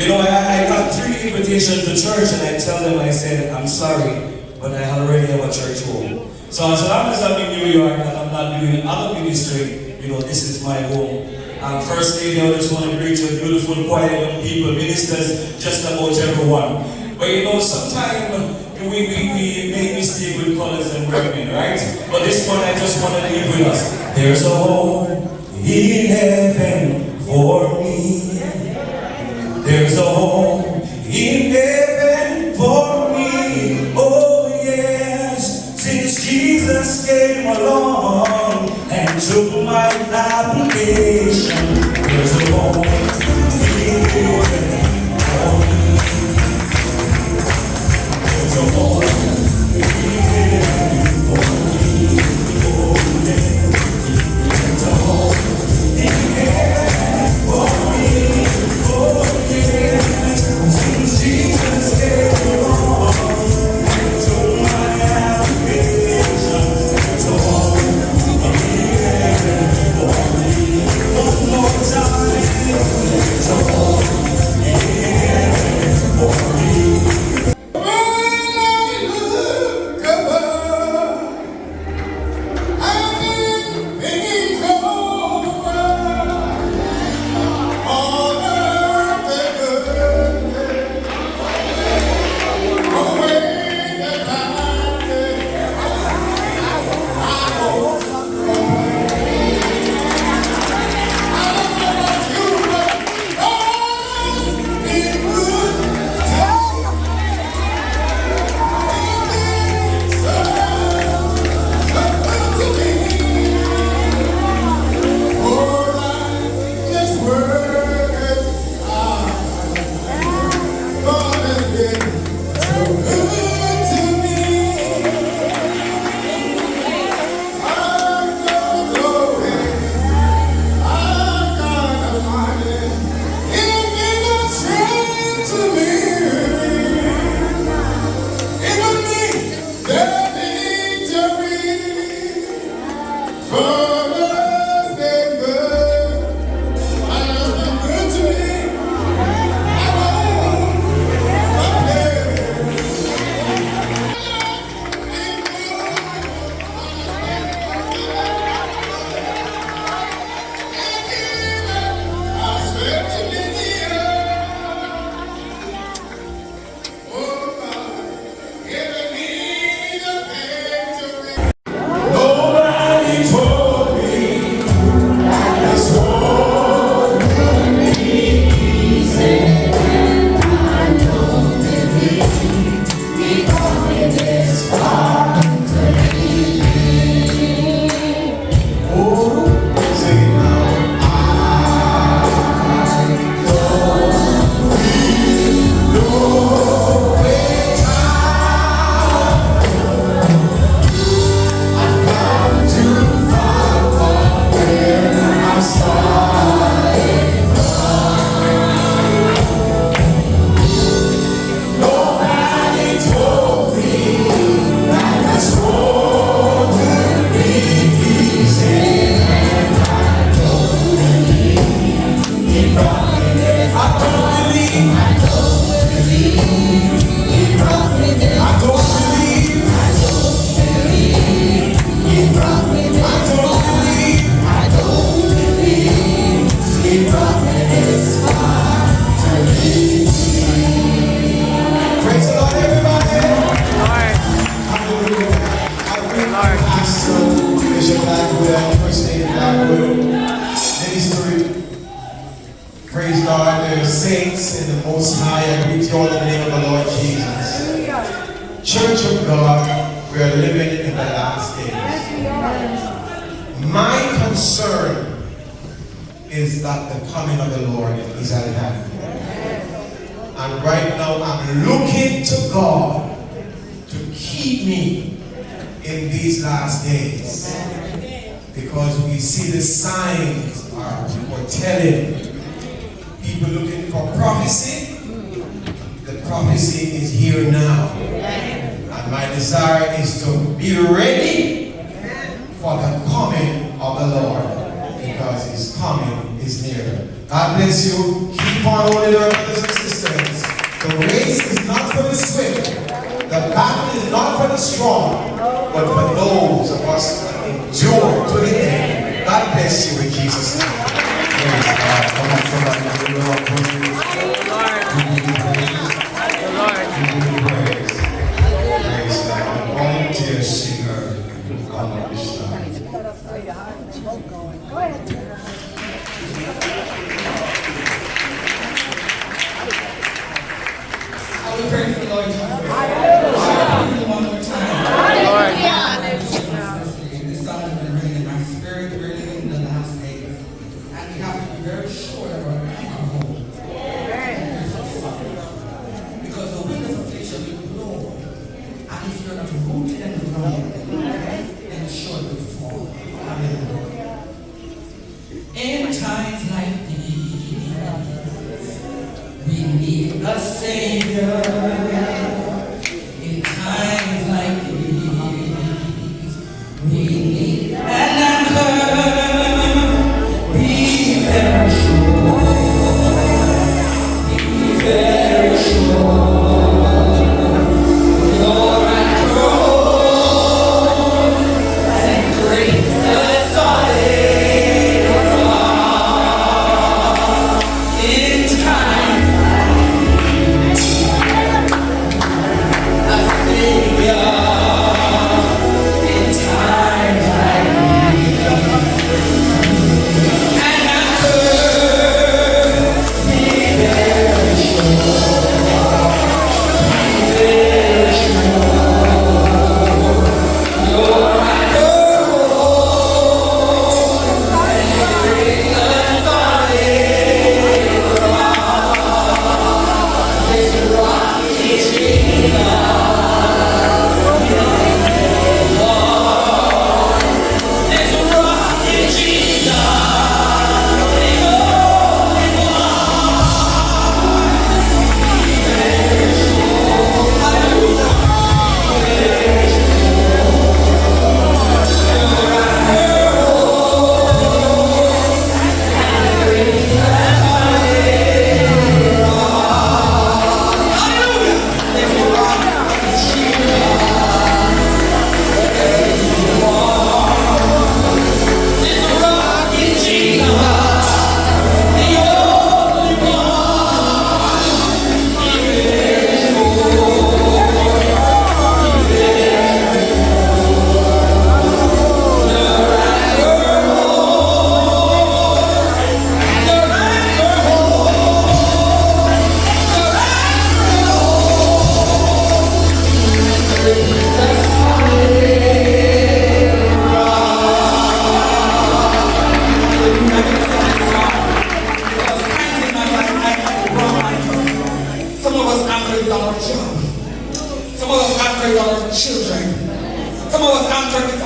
You know, I got 3 invitations to church and I tell them, I said, I'm sorry, but I already have a church home. So as long as I'm in New York and I'm not doing other ministry, you know, this is my home. First lady, I just want to greet you, beautiful, quiet young people, ministers, just about everyone. But you know, sometimes we make mistake with colors and women, right? But this one I just want to leave with us. There's a home in heaven for me. There's a home in heaven for me. Oh yes, since Jesus came along and took my application. There's a home in heaven for me. There's a home in heaven for me. Oh yes, there's a home in heaven for me. Oh yes, since Jesus came along and took my application. There's a home in heaven for me. One more time. Praise God, there are saints in the Most High. I greet you all in the name of the Lord Jesus. Church of God, we are living in the last days. My concern is that the coming of the Lord is at hand. And right now I'm looking to God to keep me in these last days. Because we see the signs are foretelling. People looking for prophecy. The prophecy is here now. And my desire is to be ready for the coming of the Lord. Because his coming is near. God bless you. Keep on holding our brothers and sisters. The race is not for the swift. The battle is not for the strong. But for those of us that endure to the end. God bless you in Jesus' name. Praise God. Come on, somebody. Give the Lord praise. Give him praise. Praise God. Volunteer singer. Come up this time. Go ahead. I will pray for the Lord Jesus. Hallelujah. One more time. Hallelujah. This song has been ringing in my spirit. We're living in the last days. And we have to be very sure that we're keeping home. Because the wind of affliction will blow. And if you're not rooted and grounded, then sure will fall. Hallelujah. In times like these, we need a Savior. In times like these, we need an anchor. Be very sure. Be very sure. You're at cross and great the solid rock. In time.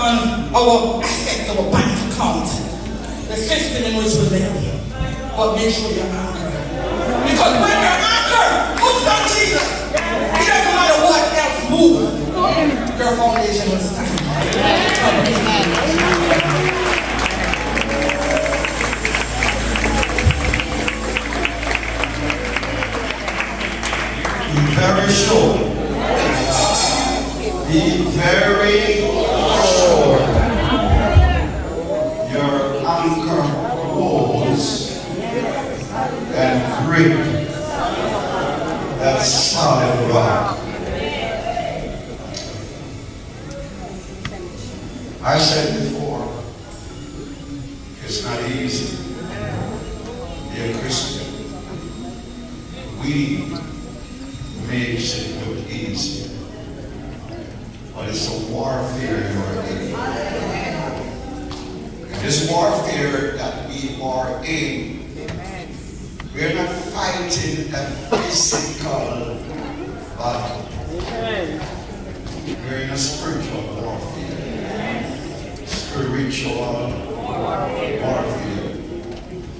on our assets, our bank account, the system in which we live. But make sure you're anchored. Because when you're anchored, who's not Jesus? It doesn't matter what else moves. Your foundation will stand. Be very sure. Be very sure your anchor holds and grip that solid rock. I said before, it's not easy to be a Christian. We makes it look easy, but it's a warfare you're in. And this warfare that we are in, we're not fighting a physical battle. We're in a spiritual warfare. Spiritual warfare.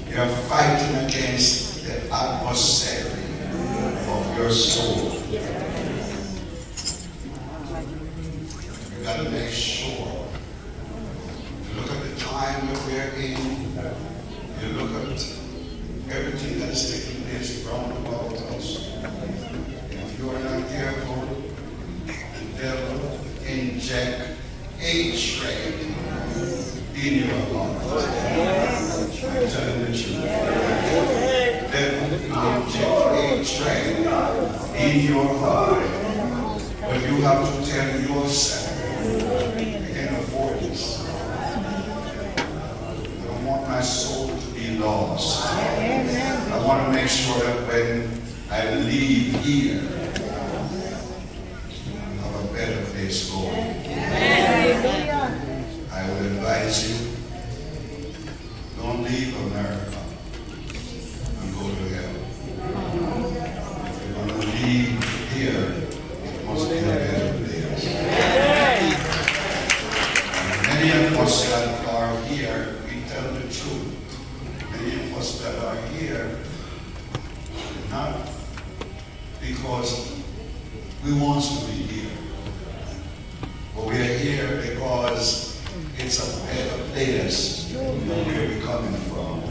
You're fighting against the adversary of your soul. You got to make sure. You look at the time that we're in. You look at everything that is taking place round about us. If you are not careful, the devil inject hatred in your heart. I'm telling the truth. The devil inject hatred in your heart. But you have to tell yourself, I can't afford this. I don't want my soul to be lost. I want to make sure that when I leave here, I have a better place going. I would advise you, don't leave America and go to hell. If you're going to leave here, it must be a better place. Many of us that are here, we tell the truth. Many of us that are here, not because we want to be here, but we are here because it's a better place than where we're coming from,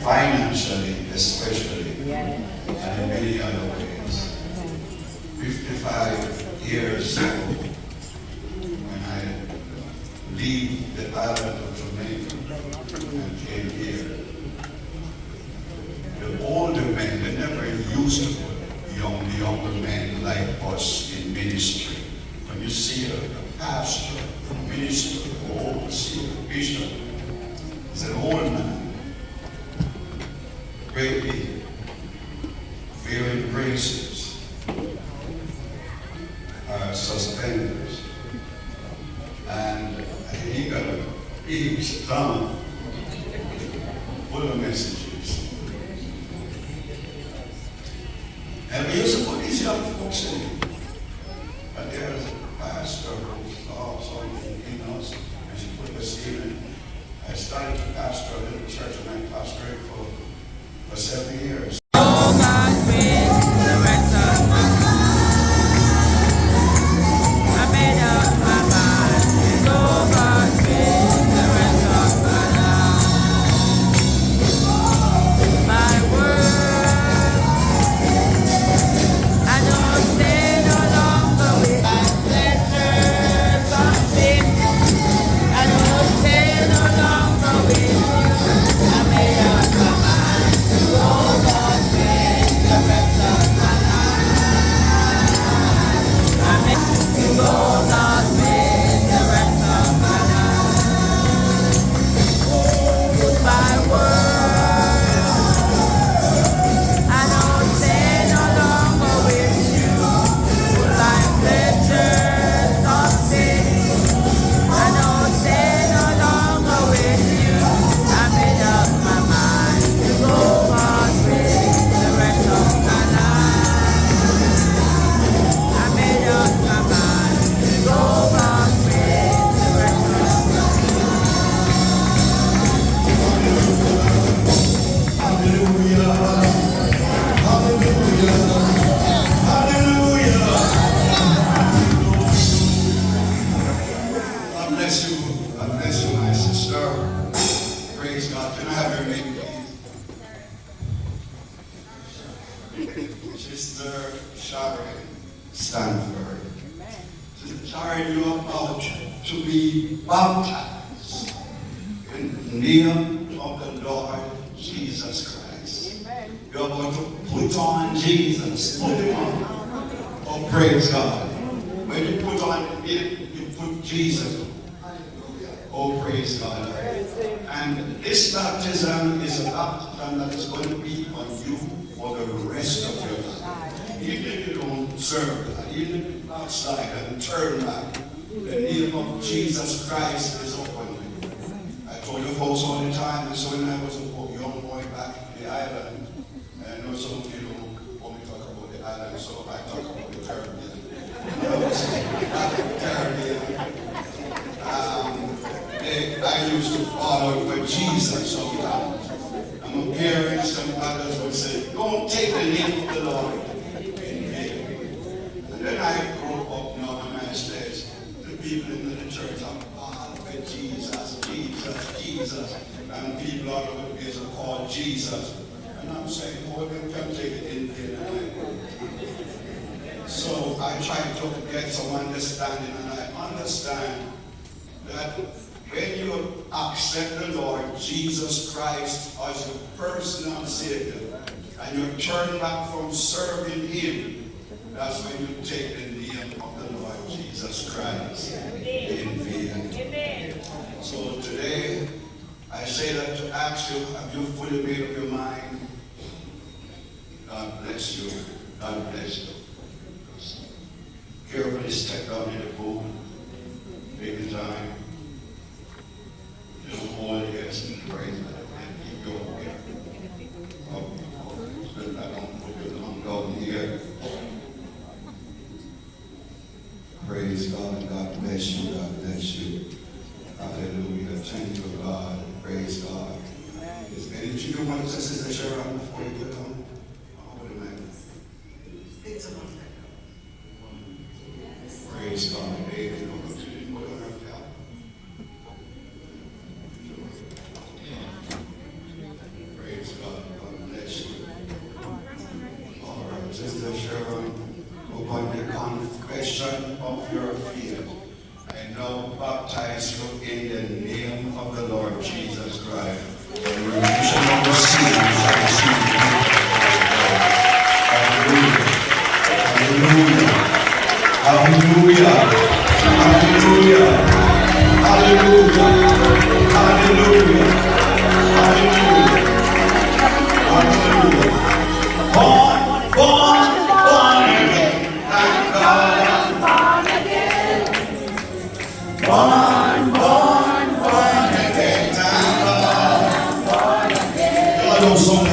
financially especially, and in many other ways. 55 years ago, when I leave the island of Jamaica and came here, the older men, they never used to put younger men like us in ministry. When you see a pastor, a minister, an overseer, a bishop, is an old man, great beard, wearing braces, suspenders, and he got a big stomach full of messages. And we used to put these young folks in. But there's a pastor who's also in us, and she put us in. I started to pastor a little church, and I pastored for 7 years. I made up my mind. Oh God. God bless you, my sister. Praise God. Can I have your name, please? Sister Sharon Stanford. Sister Sharon, you are about to be baptized in the name of the Lord Jesus Christ. You're about to put on Jesus. Put him on. Oh, praise God. When you put on him, you put Jesus. Oh, praise God. And this baptism is a baptism that is going to be on you for the rest of your life. Even if you don't serve God, even if you backslide and turn back, the name of Jesus Christ is upon you. I told you folks all the time, and so when I was a young boy back in the island, and I know some of you don't want me to talk about the island, so I talk about the Caribbean. When I was back in the Caribbean, I used to follow for Jesus sometimes. And my parents and others would say, don't take the name of the Lord in vain. And then I grew up now and I said, the people in the church are following for Jesus, Jesus, Jesus. And people all over the place are called Jesus. And I'm saying, oh, they can take it in vain. So I try to get some understanding, and I understand that when you accept the Lord Jesus Christ as your personal Savior, and you turn back from serving Him, that's when you take the name of the Lord Jesus Christ in vain. So today, I say that to ask you, have you fully made up your mind? God bless you. God bless you. Carefully step down in the boat. Take your time. You don't hold yes and praise and keep going here. I don't put your tongue down here. Praise God and God bless you. God bless you. Hallelujah. Thank you, God. Praise God. Is there anything you want to say, Sister Sharon, before you get on? Oh, wait a minute. Praise God. Amen. Praise God. God bless you. All right, Sister Sharon, upon the confession of your faith, I now baptize you in the name of the Lord Jesus Christ. The remission of the sins shall receive you. Hallelujah. Hallelujah. Hallelujah. Hallelujah. Hallelujah. Hallelujah. Hallelujah. Born again. Thank God I'm born again. Born again. Thank God I'm born again.